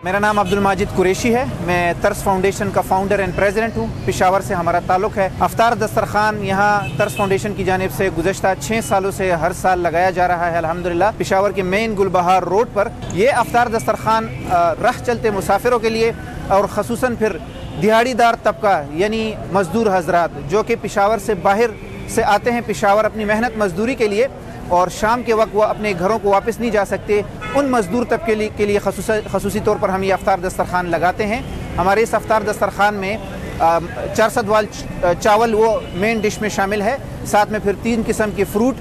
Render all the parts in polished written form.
मेरा नाम अब्दुल माजिद कुरैशी है। मैं तर्स फाउंडेशन का फाउंडर एंड प्रेसिडेंट हूँ। पेशावर से हमारा ताल्लुक़ है। अफ्तार दस्तरखान यहाँ तर्स फाउंडेशन की जानिब से गुज़श्ता 6 सालों से हर साल लगाया जा रहा है अल्हम्दुलिल्लाह। पेशावर के मेन गुलबहार रोड पर ये अफ्तार दस्तरखान राह चलते मुसाफिरों के लिए और ख़ुसूसन फिर दिहाड़ीदार तबका यानी मज़दूर हज़रात जो कि पेशावर से बाहर से आते हैं पेशावर अपनी मेहनत मज़दूरी के लिए और शाम के वक्त वो अपने घरों को वापस नहीं जा सकते, उन मज़दूर तबके के लिए ख़ुसूसी तौर पर हम ये अफ्तार दस्तरखान लगाते हैं। हमारे इस अफ्तार दस्तरखान में 400 वाल चावल वो मेन डिश में शामिल है। साथ में फिर 3 किस्म के फ्रूट,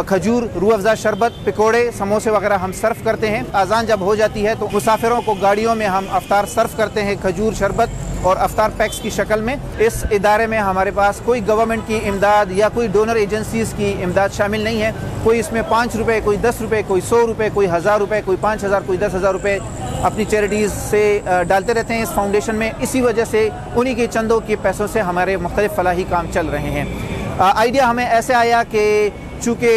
खजूर, रूह अफ़ज़ा शरबत, पकोड़े, समोसे वगैरह हम सर्व करते हैं। अज़ान जब हो जाती है तो मुसाफिरों को गाड़ियों में हम अफ्तार सर्व करते हैं खजूर शरबत और अफ्तार पैक्स की शक्ल में। इस इदारे में हमारे पास कोई गवर्नमेंट की इमदाद या कोई डोनर एजेंसीज़ की इमदाद शामिल नहीं है। कोई इसमें 5 रुपये, कोई 10 रुपये, कोई 100 रुपये, कोई 1000 रुपये, कोई 5000, कोई 10,000 रुपये अपनी चैरिटीज़ से डालते रहते हैं इस फाउंडेशन में। इसी वजह से उन्हीं के चंदों के पैसों से हमारे मुख्तलिफ फलाही काम चल रहे हैं। आइडिया हमें ऐसे आया कि चूँकि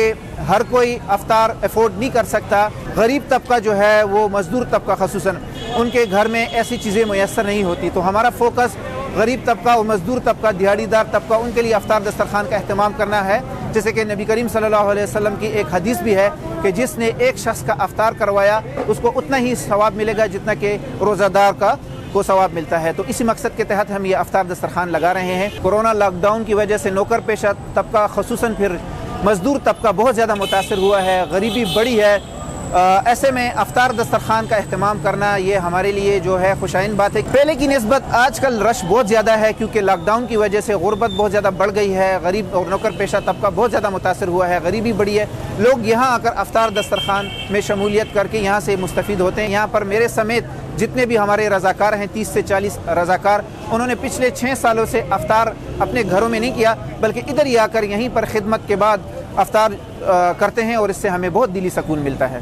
हर कोई अफ्तार अफोर्ड नहीं कर सकता, गरीब तबका जो है वो मज़दूर तबका ख़ुसूसन उनके घर में ऐसी चीज़ें मुयस्सर नहीं होती, तो हमारा फोकस गरीब तबका और मज़दूर तबका, दिहाड़ीदार तबका, उनके लिए अफ्तार दस्तरखान का अहतमाम करना है। जैसे कि नबी करीम सल्लल्लाहु अलैहि वसल्लम की एक हदीस भी है कि जिसने एक शख्स का अफ्तार करवाया उसको उतना ही सवाब मिलेगा जितना कि रोज़ादार को सवाब मिलता है। तो इसी मकसद के तहत हम ये अफ्तार दस्तरखान लगा रहे हैं। कोरोना लॉकडाउन की वजह से नौकर पेशा तबका ख़ुसूसन फिर मज़दूर तबका बहुत ज़्यादा मुतासर हुआ है, गरीबी बढ़ी है। ऐसे में अफ्तार दस्तरखान का अहतमाम करना ये हमारे लिए जो है खुशाइन बात है। पहले की निस्बत आजकल रश बहुत ज़्यादा है क्योंकि लॉकडाउन की वजह से गुर्बत बहुत ज़्यादा बढ़ गई है। गरीब और नौकर पेशा तबका बहुत ज़्यादा मुतासर हुआ है, गरीबी बढ़ी है। लोग यहाँ आकर अफ्तार दस्तरखान में शमूलियत करके यहाँ से मुस्तफ़ीद होते हैं। यहाँ पर मेरे समेत जितने भी हमारे रज़ाकार हैं, 30 से 40 रज़ाकार, उन्होंने पिछले 6 सालों से अफ्तार अपने घरों में नहीं किया बल्कि इधर ही आकर यहीं पर खिदमत के बाद अफ्तार करते हैं और इससे हमें बहुत दिली सुकून मिलता है।